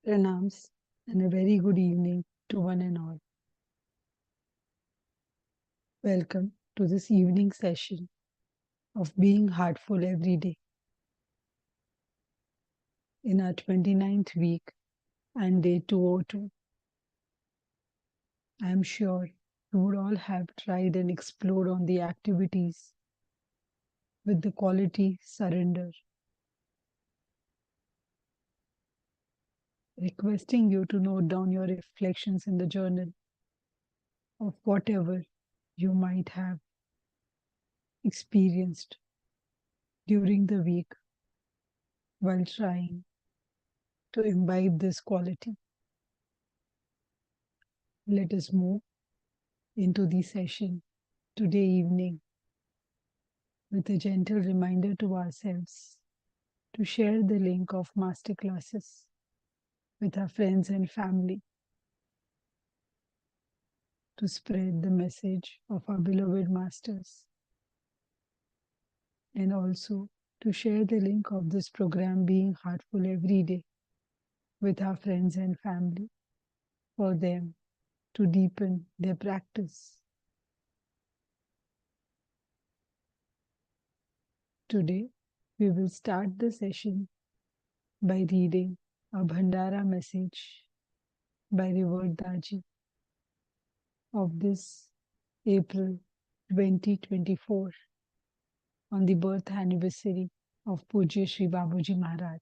Pranams and a very good evening to one and all. Welcome to this evening session of being heartful every day in our 29th week and day 202. I am sure you would all have tried and explored on the activities with the quality surrender, requesting you to note down your reflections in the journal of whatever you might have experienced during the week while trying to imbibe this quality. Let us move into the session today evening with a gentle reminder to ourselves to share the link of masterclasses with our friends and family, to spread the message of our beloved masters, and also to share the link of this program being heartful every day with our friends and family for them to deepen their practice. Today, we will start the session by reading a Bhandara message by Revered Daji of this April 2024 on the birth anniversary of Pujya Sri Babuji Maharaj.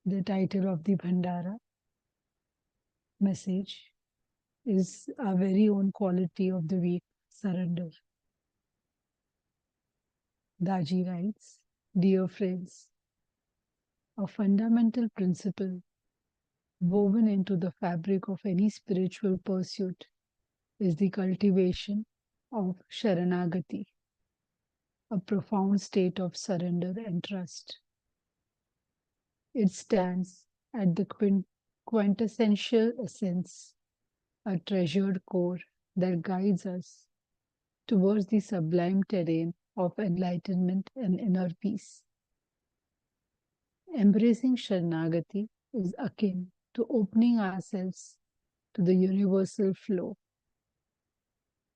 The title of the Bhandara message is our very own quality of the week, surrender. Daji writes, "Dear friends, a fundamental principle woven into the fabric of any spiritual pursuit is the cultivation of Sharanagati, a profound state of surrender and trust. It stands at the quintessential essence, a treasured core that guides us towards the sublime terrain of enlightenment and inner peace. Embracing Sharanagati is akin to opening ourselves to the universal flow,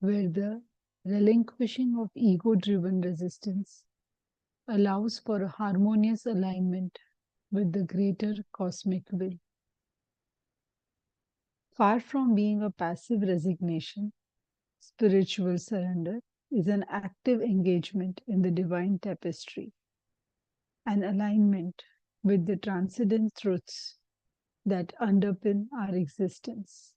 where the relinquishing of ego-driven resistance allows for a harmonious alignment with the greater cosmic will. Far from being a passive resignation, spiritual surrender is an active engagement in the divine tapestry, an alignment with the transcendent truths that underpin our existence.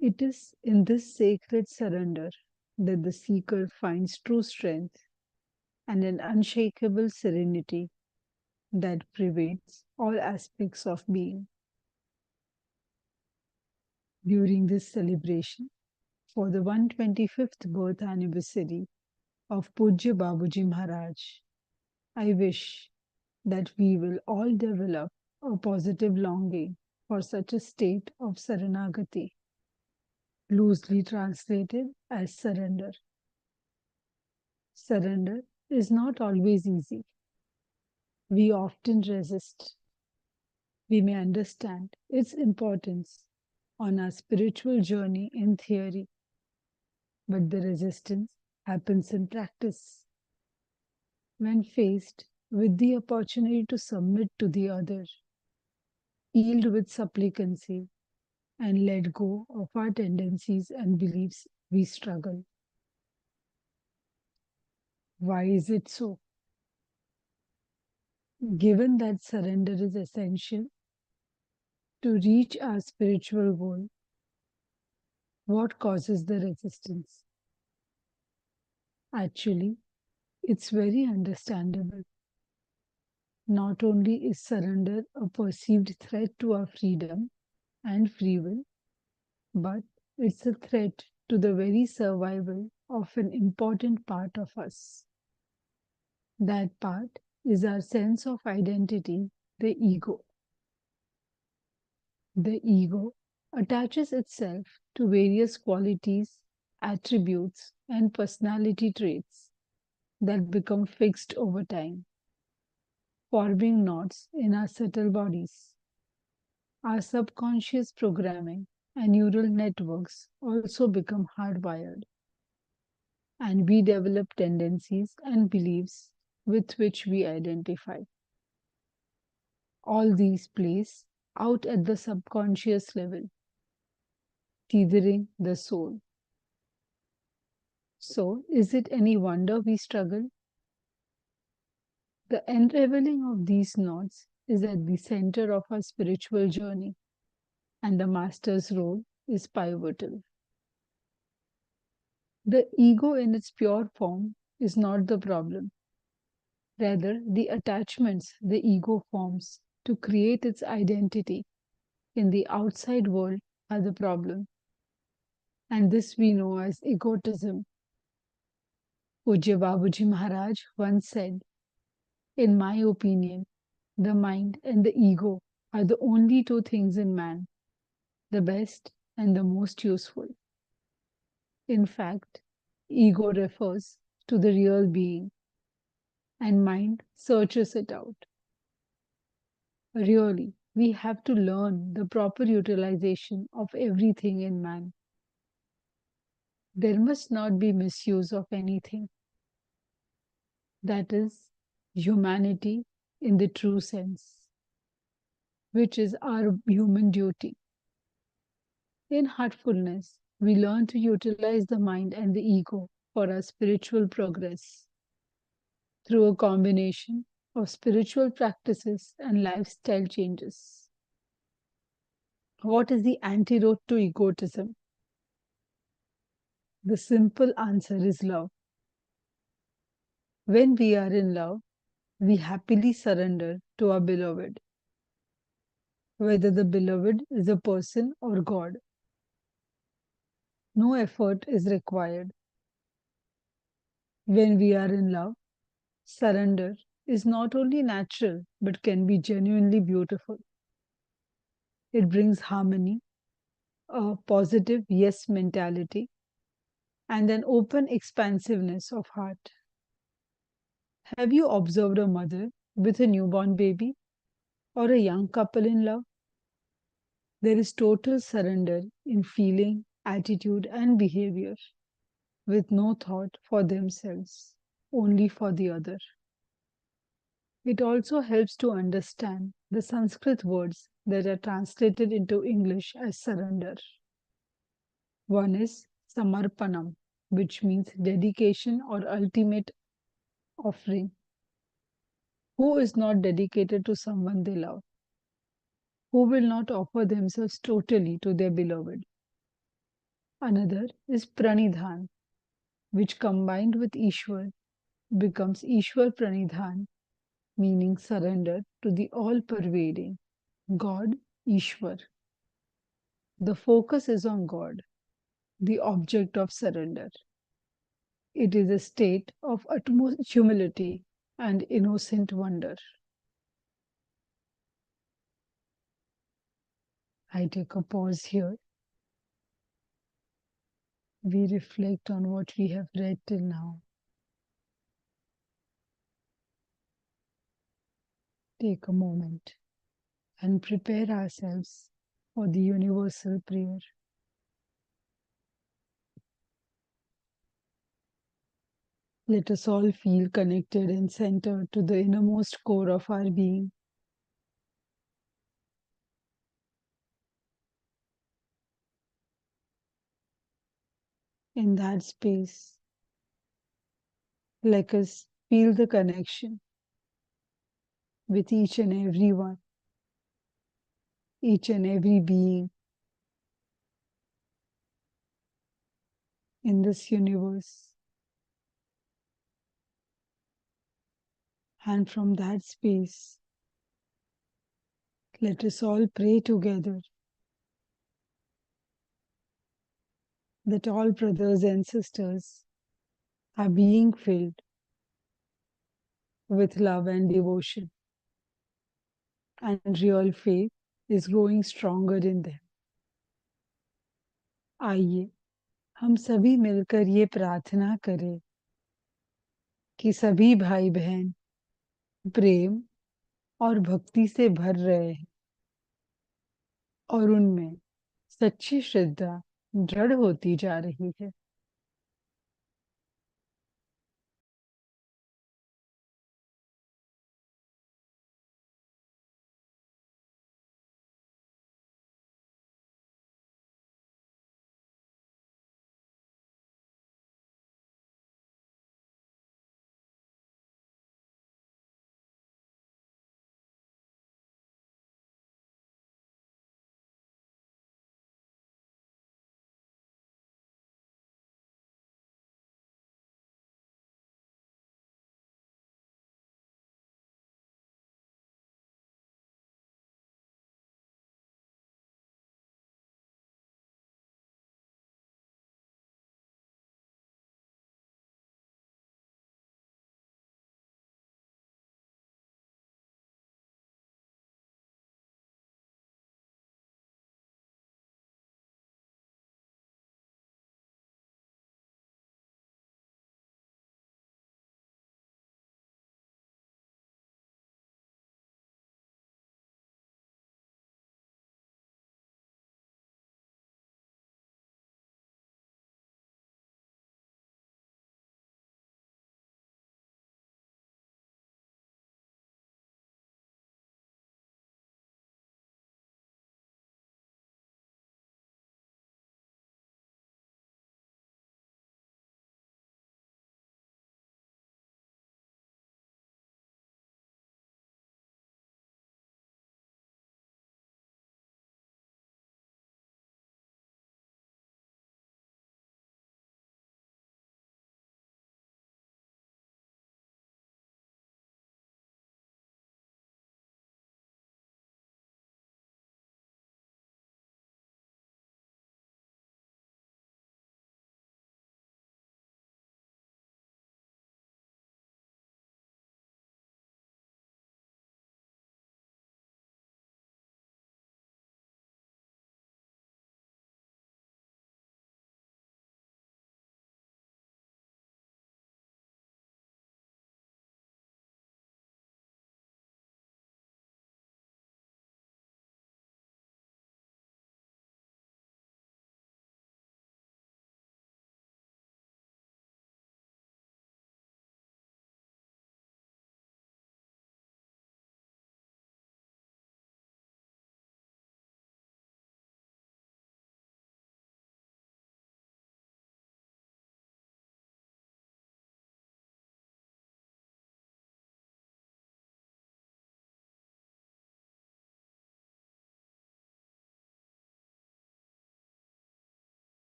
It is in this sacred surrender that the seeker finds true strength and an unshakable serenity that pervades all aspects of being. During this celebration for the 125th birth anniversary of Pujya Babuji Maharaj, I wish that we will all develop a positive longing for such a state of Saranagati, loosely translated as surrender. Surrender is not always easy. We often resist. We may understand its importance on our spiritual journey in theory, but the resistance happens in practice. When faced with the opportunity to submit to the other, yield with supplicancy, and let go of our tendencies and beliefs, we struggle. Why is it so? Given that surrender is essential to reach our spiritual goal, what causes the resistance? Actually, it's very understandable. Not only is surrender a perceived threat to our freedom and free will, but it's a threat to the very survival of an important part of us. That part is our sense of identity, the ego. The ego attaches itself to various qualities, attributes, and personality traits that become fixed over time, forming knots in our subtle bodies. Our subconscious programming and neural networks also become hardwired, and we develop tendencies and beliefs with which we identify. All these plays out at the subconscious level, tethering the soul. So, is it any wonder we struggle? The unraveling of these knots is at the center of our spiritual journey, and the master's role is pivotal. The ego in its pure form is not the problem. Rather, the attachments the ego forms to create its identity in the outside world are the problem. And this we know as egotism. Pujya Babuji Maharaj once said, "In my opinion, the mind and the ego are the only two things in man, the best and the most useful." In fact, ego refers to the real being, and mind searches it out. Really, we have to learn the proper utilization of everything in man. There must not be misuse of anything. That is humanity in the true sense, which is our human duty. In heartfulness, we learn to utilize the mind and the ego for our spiritual progress through a combination of spiritual practices and lifestyle changes. What is the antidote to egotism? The simple answer is love. When we are in love, we happily surrender to our beloved, whether the beloved is a person or God. No effort is required. When we are in love, surrender is not only natural but can be genuinely beautiful. It brings harmony, a positive yes mentality, and an open expansiveness of heart. Have you observed a mother with a newborn baby or a young couple in love? There is total surrender in feeling, attitude, and behavior, with no thought for themselves, only for the other. It also helps to understand the Sanskrit words that are translated into English as surrender. One is samarpanam, which means dedication or ultimate offering. Who is not dedicated to someone they love? Who will not offer themselves totally to their beloved? Another is pranidhan, which combined with Ishwar becomes Ishwar pranidhan, meaning surrender to the all-pervading God, Ishwar. The focus is on God, the object of surrender. It is a state of utmost humility and innocent wonder. I take a pause here. We reflect on what we have read till now. Take a moment and prepare ourselves for the universal prayer. Let us all feel connected and centered to the innermost core of our being. In that space, let us feel the connection with each and every one, each and every being in this universe. And from that space, let us all pray together that all brothers and sisters are being filled with love and devotion, and real faith is growing stronger in them. आइए हम सभी मिलकर ये प्रार्थना करें कि सभी भाई बहन प्रेम, और भक्ति से भर रहे हैं और उनमें सच्ची श्रद्धा दृढ़ होती जा रही है।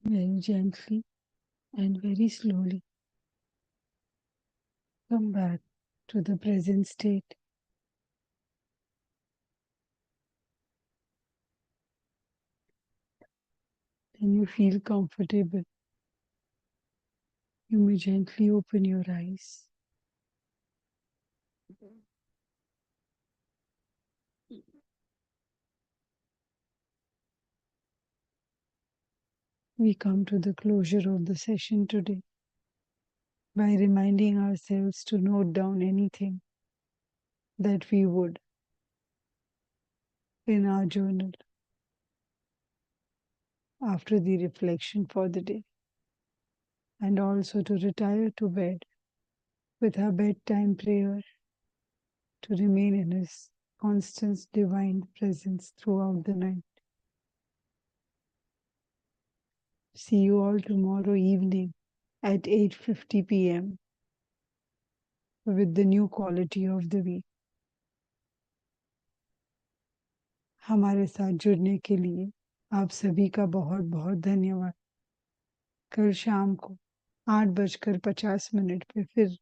Very gently and very slowly come back to the present state. Then you feel comfortable. You may gently open your eyes. We come to the closure of the session today by reminding ourselves to note down anything that we would in our journal after the reflection for the day, and also to retire to bed with our bedtime prayer to remain in His constant divine presence throughout the night. See you all tomorrow evening at 8:50 p.m. with the new quality of the week. हमारे साथ जुड़ने के लिए आप सभी का बहुत बहुत धन्यवाद। कल शाम को 8:50 पे फिर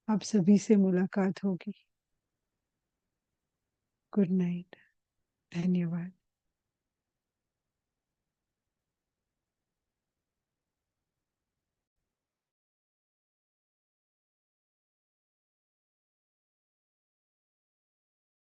आप सभी से मुलाकात होगी। Good night. धन्यवाद।